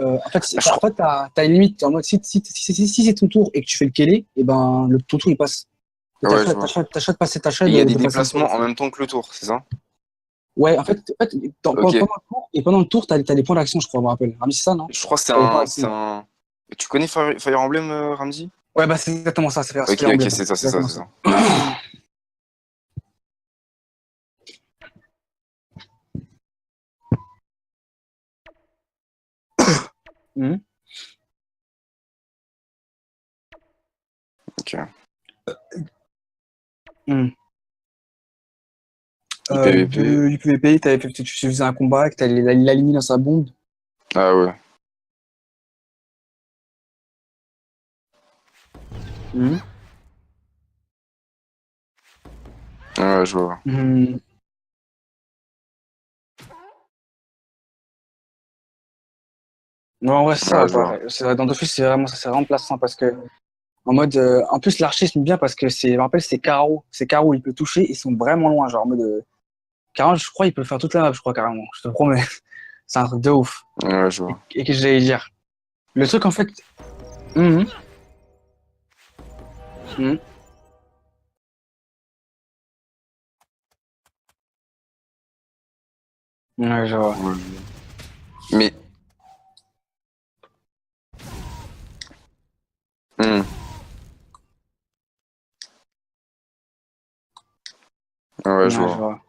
En fait, Ah, je crois. t'as une limite. En mode, si c'est ton tour et que tu fais le kélé, et ben, ton tour, il passe. Et Ouais, je vois. t'as choix de passer, t'as choix Et il y a des de passer une déplacements fois. en même temps que le tour, c'est ça? Ouais, Ok. pendant le tour, et pendant le tour, t'as des points d'action, je crois, je me rappelle. Rami, c'est ça, non? Je crois que T'as des points c'est d'action. un. Tu connais Fire Emblem, Ramzi? Ouais, bah, c'est exactement ça, c'est Ok, Fire ok, Emblem. c'est ça, C'est c'est ça, exactement c'est ça. ça. Mhm. Ok. Mhm. Du PVP. Du PVP, tu faisais un combat, que t'allais l'aligner dans sa bombe. Ah ouais. Mhm. Ouais, je vois. Mhm. Ouais, en vrai, c'est ça, Ouais, je quoi. vois. Dans Dofus, c'est vraiment, ça, c'est vraiment plaçant parce que, en mode, en plus, l'archer, se met bien parce que je me rappelle, c'est carreau. C'est carreau, il peut toucher, ils sont vraiment loin, genre, en mode, carrément, je crois, il peut faire toute la map, je crois, carrément. Je te promets. C'est un truc de ouf. Ouais, je vois. Et que j'allais dire. Le truc, en fait, mhm, mhm. Ouais, je vois. Ouais, je vois. Mais. hmm, ouais, je Ouais, je vois. vois.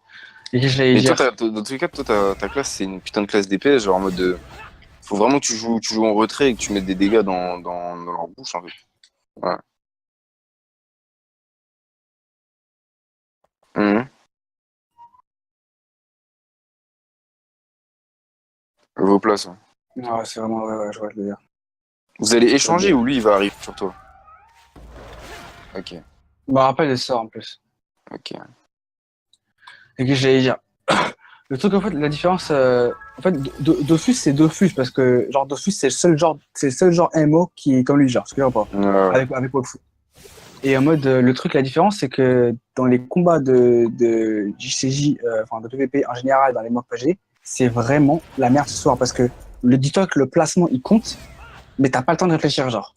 Et que j'allais Mais toi, dire. dans tous les cas, toi, ta classe, c'est une putain de classe DPS, genre en mode. Faut vraiment que tu joues en retrait et que tu mettes des dégâts dans leur bouche, en fait. Ouais. Mhm. Vos places, ouais. Ouais, c'est vraiment, ouais, ouais, je vois le dire. Vous allez Je vois le échanger dire. ou lui, il va arriver sur toi? Ok, Je me rappelle de ça, en plus. ok. Et que j'allais dire. Le truc, en fait, la différence, en fait, Dofus, c'est Dofus parce que, genre, Dofus, c'est le seul genre MO qui est comme lui, genre, ce que je veux pas. Ouais, ouais. Avec Wakfu. Et en mode, le truc, la différence, c'est que dans les combats de JCJ, enfin, de PvP en général, dans les modes PG, c'est vraiment la merde ce soir parce que dis-toi que le placement, il compte, mais t'as pas le temps de réfléchir, genre.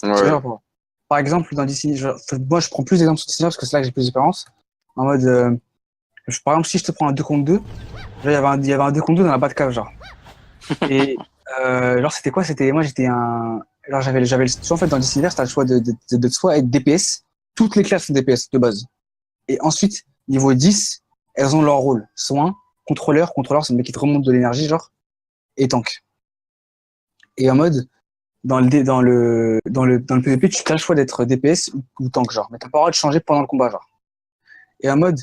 Ce que je Ouais. veux pas. Par exemple, dans DC, moi, je prends plus d'exemples sur DC parce que c'est là que j'ai plus d'expérience. En mode, par exemple, si je te prends un 2 contre 2, il y avait un 2 contre 2 dans la bas de cave, genre. Et genre, c'était quoi? C'était moi, j'étais un. Alors, j'avais le choix en fait dans DC Universe, t'as le choix de soit être DPS, toutes les classes sont DPS de base. Et ensuite, niveau 10, elles ont leur rôle. Soin, contrôleur, c'est le mec qui te remonte de l'énergie, genre, et tank. Et en mode, dans le PvP, tu as le choix d'être DPS ou tank, genre. Mais t'as pas le droit de changer pendant le combat, genre. Et en mode,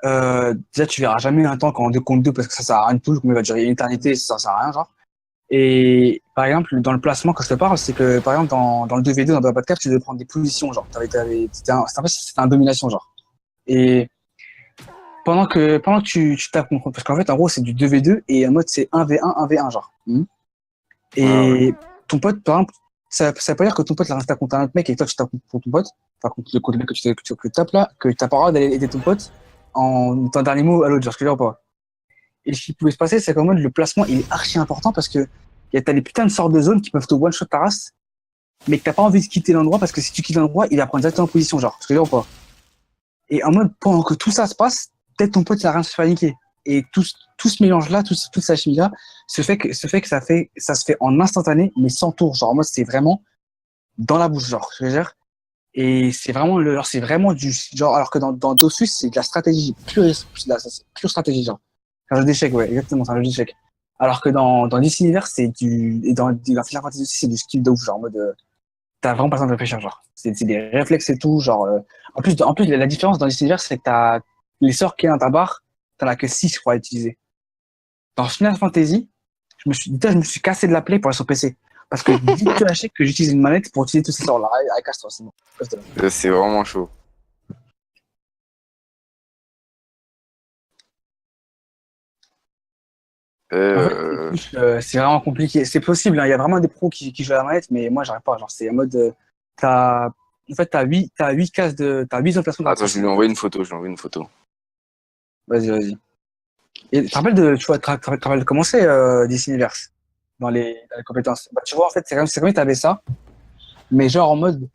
déjà, tu verras jamais un tank en 2 contre 2 parce que ça sert à rien de tout, le combat va durer une éternité, ça sert à rien, genre. Et par exemple, dans le placement, quand je te parle, c'est que par exemple, dans le 2v2, dans le bas de cave, tu devais prendre des positions, genre. C'était un domination, genre. Et pendant que tu tapes contre, parce qu'en fait, en gros, c'est du 2v2 et en mode, c'est 1v1, 1v1, genre. Ah ouais. Et ton pote, par exemple, ça veut pas dire que ton pote, il reste contre un autre mec et que toi, tu tapes pour ton pote, enfin, contre le mec que tu tapes là, que t'as pas le droit d'aller aider ton pote en mettant un dernier mot à l'autre, genre, ce que je veux dire ou pas. Et ce qui pouvait se passer, c'est qu'en mode, le placement, il est archi important parce que t'as des putains de sortes de zones qui peuvent te one-shot ta race, mais que t'as pas envie de quitter l'endroit parce que si tu quittes l'endroit, il va prendre directement en position, genre, ce que je veux dire ou pas. Et en mode, pendant que tout ça se passe, peut-être ton pote, il a rien se fait paniquer. Et tout ce mélange-là, toute cette chimie-là, se fait que ça se fait en instantané, mais sans tour. Genre, en mode, c'est vraiment dans la bouche, genre, je veux dire. Et c'est vraiment du, genre, alors que dans Dofus, c'est de la stratégie pure, c'est pure stratégie, genre. C'est un jeu d'échecs, ouais, exactement, c'est un jeu d'échecs. Alors que dans DC Universe, et dans Final Fantasy aussi, c'est du skill de ouf, genre, en mode, t'as vraiment pas besoin de réfléchir, genre. C'est des réflexes et tout, genre. En plus, la différence dans DC Universe, c'est que t'as les sorts qu'il y a dans ta barre, t'en as que 6 je crois, à utiliser. Dans Final Fantasy, je me suis cassé de la play pour aller sur PC. Parce que dis-tu lâché que j'utilise une manette pour utiliser tous ces sorts-là. Allez, casse-toi, c'est bon. Casse de là. C'est vraiment chaud. En fait, Euh, c'est vraiment compliqué. C'est possible, hein, il y a vraiment des pros qui jouent à la manette, mais moi, j'arrive pas. Genre, c'est en mode, t'as, en fait, t'as 8 emplacements Attends, je d'approche. lui ai envoyé une photo, je lui ai envoyé une photo. Vas-y, vas-y. Et tu te rappelles tu vois, tu te rappelles de comment c'est, DC Universe? dans les compétences. Bah, tu vois, en fait, c'est comme si tu avais ça, mais genre en mode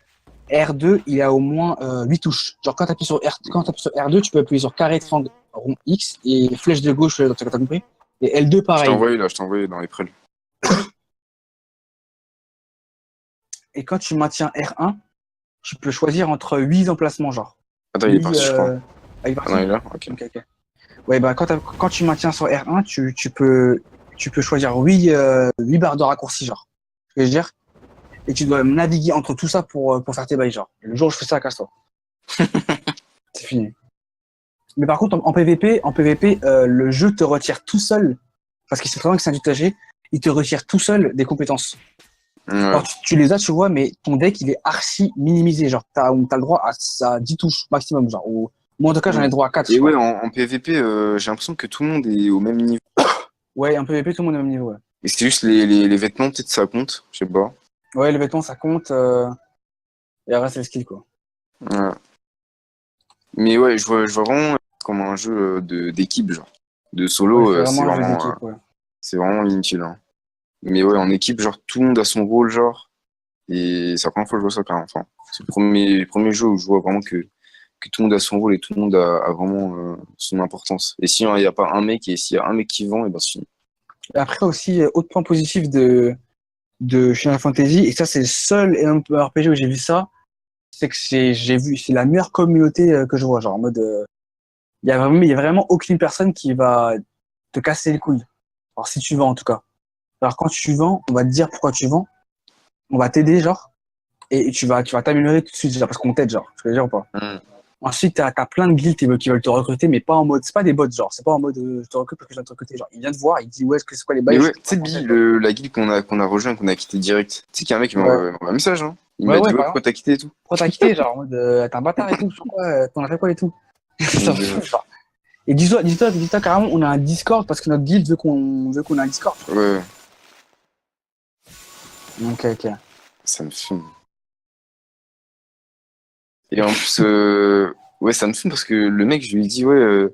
R2, il y a au moins 8 touches. Genre, quand tu appuies sur R2, tu peux appuyer sur carré, triangle, rond X et flèche de gauche, t'as compris? Et L2, pareil. Je t'ai envoyé dans les prêles. Et quand tu maintiens R1, tu peux choisir entre 8 emplacements, genre. Attends, il est parti, je crois. Ah, il est Ah parti? non, il est là? Ok. Ok. Ouais, bah, quand tu maintiens sur R1, tu peux choisir 8 barres de raccourci, genre. Ce que je veux dire? Et tu dois naviguer entre tout ça pour faire tes bails, genre. Et le jour où je fais ça, casse-toi. C'est fini. Mais par contre, en PvP, le jeu te retire tout seul, parce qu'il sait très bien que c'est un utagé, il te retire tout seul des compétences. Ouais. Alors, tu les as, tu vois, mais ton deck, il est archi minimisé. Genre, t'as le droit à 10 touches maximum, genre. Ou, moi, en tout cas, j'en ai le droit à 4, Et je crois. ouais, en PvP, j'ai l'impression que tout le monde est au même niveau. Ouais, en PvP, tout le monde est au même niveau, ouais. Et c'est juste les vêtements, peut-être ça compte, je sais pas. Ouais, les vêtements, ça compte, et après, c'est le skill, quoi. Ouais. Mais ouais, je vois vraiment comme un jeu d'équipe, genre. De Ouais, solo, c'est vraiment un jeu d'équipe, ouais. c'est vraiment inutile. Hein. Mais ouais, en équipe, genre, tout le monde a son rôle, genre. Et c'est la première fois que je vois ça, quand même. Enfin, c'est le premier jeu où je vois vraiment que tout le monde a son rôle et tout le monde a vraiment son importance. Et si il n'y a pas un mec, et s'il y a un mec qui vend, et ben c'est fini. Et après aussi, autre point positif de Final Fantasy, et ça, c'est le seul RPG où j'ai vu ça, c'est que c'est la meilleure communauté que je vois, genre en mode, il y a vraiment aucune personne qui va te casser les couilles. Alors si tu vends en tout cas. Alors quand tu vends, on va te dire pourquoi tu vends, on va t'aider genre, et tu vas t'améliorer tout de suite, genre, parce qu'on t'aide, genre, je veux dire ou pas. Mm. Ensuite, t'as plein de guildes qui veulent te recruter, mais pas en mode, c'est pas des bots, genre, c'est pas en mode, je te recrute parce que je viens te recruter, genre, il vient te voir, il dit, ouais, est-ce que c'est quoi les Mais bails, ouais, tu sais, je Bi, quoi. la guilde qu'on a rejoint, qu'on a quitté direct. Tu sais qu'il y a un mec qui m'a Ouais, envoyé un message, hein. Il ouais, m'a dit, ouais, ouais, par pourquoi exemple. t'as quitté et tout. Pourquoi t'as quitté, genre, en mode, t'es un bâtard et tout, je sais quoi, t'en as fait quoi et tout. Ça me Donc, fout, genre. Et dis-toi carrément, on a un Discord parce que notre guilde veut qu'on ait un Discord. ouais, Ok, ok. ça me fume. Et en plus, ouais, ça me fume parce que le mec, je lui ai dit, ouais,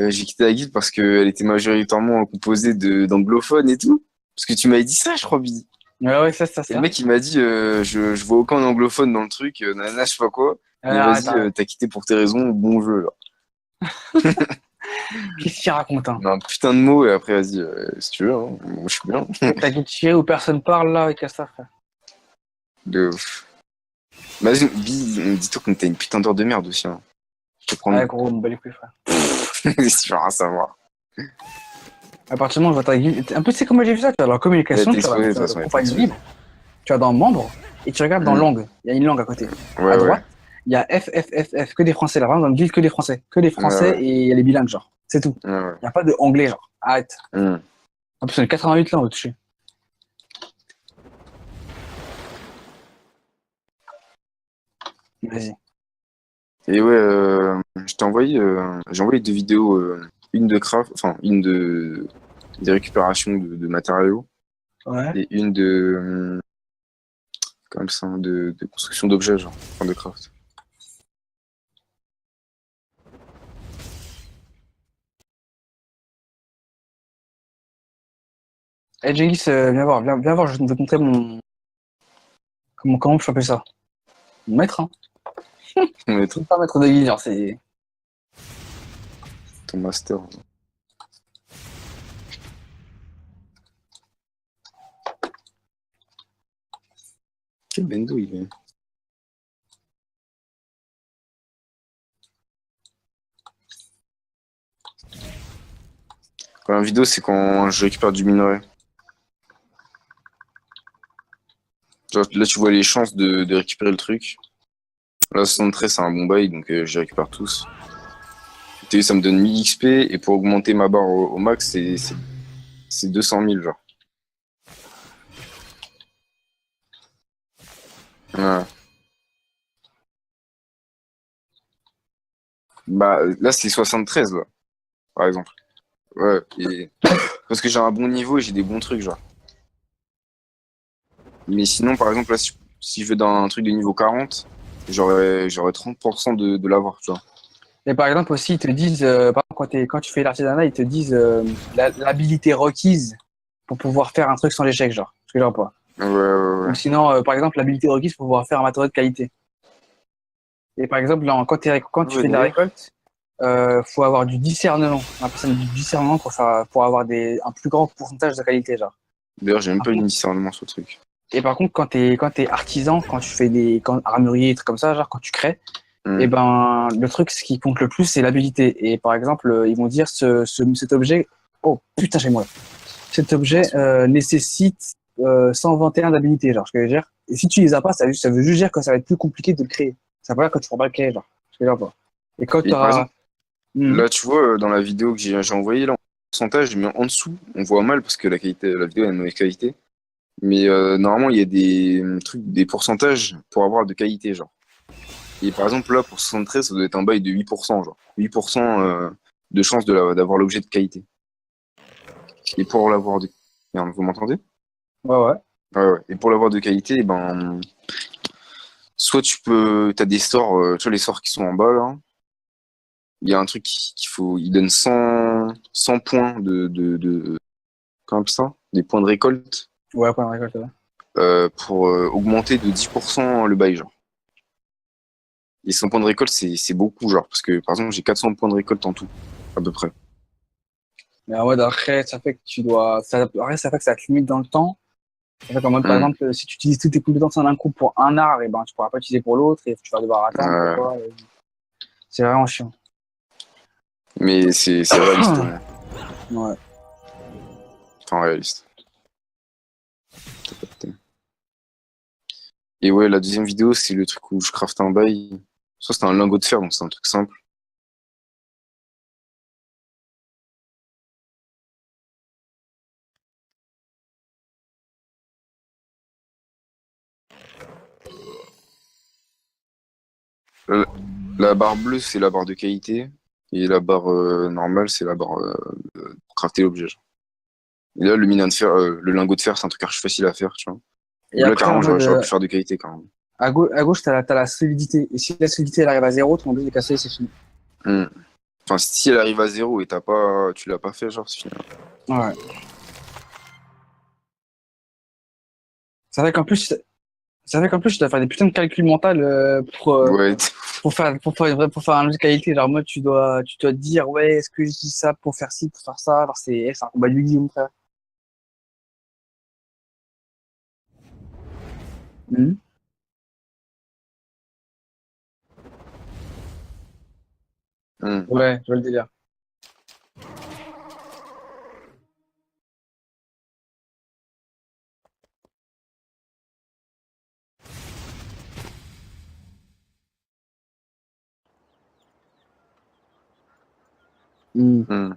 j'ai quitté la guilde parce qu'elle était majoritairement composée d'anglophones et tout. Parce que tu m'avais dit ça, je crois, Bi. Ouais, ouais, Et le ça. mec, il m'a dit, je vois aucun anglophone dans le truc, nanana, je sais pas quoi. Mais Arrête, vas-y, arrête. t'as quitté pour tes raisons, bon jeu, là. Qu'est-ce qu'il raconte, hein? On a un putain de mots, et après, vas-y, si tu veux, hein, moi, je suis bien. T'as guetché où personne parle, là, avec ça, frère. De ouf. Vas-y, Bi, dis-toi que t'as une putain d'heure de merde aussi, hein. Je te Ouais, promets. gros, me bat les couilles, frère. Si tu vas rien savoir. À partir du moment où je vois ta guilde, un peu, c'est comment j'ai vu ça, tu as la Elle communication, était tu as exposée, de tu toute as le façon, elle était profil exposée. libre, tu as dans membre, et tu regardes dans Mm. langue. Il y a une langue à côté. Ouais, À ouais. droite, il y a F, F, F, F, que des Français, là, vraiment, dans le guild, que des Français. Que des Ouais, Français, ouais. et il y a les bilingues, genre. C'est tout. Ouais, ouais. Il n'y a pas de anglais, genre. Arrête. Mm. En plus, on est 88 là, on va toucher. Vas-y. Et ouais, j'ai envoyé 2 vidéos, une de craft, enfin, une de récupération de matériaux, Ouais. et une comme ça, de construction d'objets, genre, enfin, de craft. Eh, Jengis, viens voir, je vais te montrer comment je appelle ça. Mon maître, hein. On va Je être suis pas maître de guild, genre, c'est. ton master. Quel bendo il est. Quand la vidéo, c'est quand je récupère du minerai. Genre, là, tu vois les chances de récupérer le truc. Là, 73, c'est un bon bail, donc je récupère tous. T'as vu, ça me donne 1000 XP, et pour augmenter ma barre au max, c'est 200 000, genre. Ouais. Bah, là, c'est 73, là, par exemple. Ouais, et... parce que j'ai un bon niveau et j'ai des bons trucs, genre. Mais sinon, par exemple, là, si je vais dans un truc de niveau 40, j'aurais 30% de l'avoir, tu vois. Et par exemple aussi, ils te disent, par exemple, quand tu fais l'artisanat, ils te disent l'habilité requise pour pouvoir faire un truc sans l'échec, genre. Ce que genre pas. Ouais, ouais, Ou sinon, par exemple, l'habilité requise pour pouvoir faire un matériau de qualité. Et par exemple, quand tu ouais. fais de la D'ailleurs, récolte, faut avoir du discernement. On appelle ça du discernement pour avoir un plus grand pourcentage de qualité, genre. j'ai même Par pas eu de contre- discernement sur le truc. Et par contre, quand t'es artisan, quand tu fais armurier, des trucs comme ça, genre, quand tu crées, et Hmm. ben, le truc, ce qui compte le plus, c'est l'habilité. Et par exemple, ils vont dire cet objet, oh putain, chez moi. Cet objet nécessite 121 d'habilité, genre, ce que je veux dire. Et si tu les as pas, ça veut juste dire que ça va être plus compliqué de le créer. Ça veut dire que tu pourras pas le créer, genre. Ce que je veux dire, pas. Et quand tu Et par auras. exemple, là, tu vois, dans la vidéo que j'ai envoyée, là, en pourcentage, mais en dessous, on voit mal parce que la vidéo a une mauvaise qualité. Mais normalement, il y a des trucs, des pourcentages pour avoir de qualité, genre. Et par exemple, là, pour 73, ça doit être un bail de 8%, genre. 8% de chance d'avoir l'objet de qualité. Et pour l'avoir de... Merde, vous m'entendez? Ouais, ouais. Ouais, ouais. Et pour l'avoir de qualité, eh ben, soit t'as des sorts, tu vois, les sorts qui sont en bas, là. Il y a un truc qu'il faut, il donne 100 points comment ça? Des points de récolte, Ouais, après, on récolte, ouais. pour augmenter de 10% le bail, genre. Et 100 points de récolte, c'est beaucoup, genre, parce que, par exemple, j'ai 400 points de récolte en tout, à peu près. Mais en mode, après, ça fait que tu dois. Après, ça fait que ça te limite dans le temps. Ça fait qu'en mode, par Hmm. exemple, si tu utilises toutes tes compétences en un coup pour un art, et ben, tu pourras pas utiliser pour l'autre, et tu vas devoir attendre, pour toi. C'est vraiment chiant. Mais c'est réaliste, au moins. Ouais. Enfin, réaliste. T'as pas de thème. Et ouais, la deuxième vidéo, c'est le truc où je craft un bail. Soit c'était un lingot de fer, donc c'est un truc simple. La, la barre bleue, c'est la barre de qualité. Et la barre normale, c'est la barre pour crafter l'objet, genre. Et là, le mina de fer, le lingot de fer, c'est un truc archi facile à faire, tu vois. Et Donc là, après, en carrément, mode, j'aurais pu faire de qualité, quand même. à gauche, t'as la solidité. Et si la solidité, elle arrive à zéro, ton objet est cassé, c'est fini. Hmm. Enfin, si elle arrive à zéro et tu l'as pas fait, genre, c'est fini. Ouais. Ça fait qu'en plus, ça fait qu'en plus, tu dois faire des putains de calculs mentaux Ouais, pour faire un jeu de qualité. Genre, moi, tu dois te dire, ouais, est-ce que je dis ça pour faire ci, pour faire ça? Alors, c'est un combat de Yu-Gi-Oh, mon frère. Mhm. hmm. Ouais, je vois le délire. Mhm. Hmm.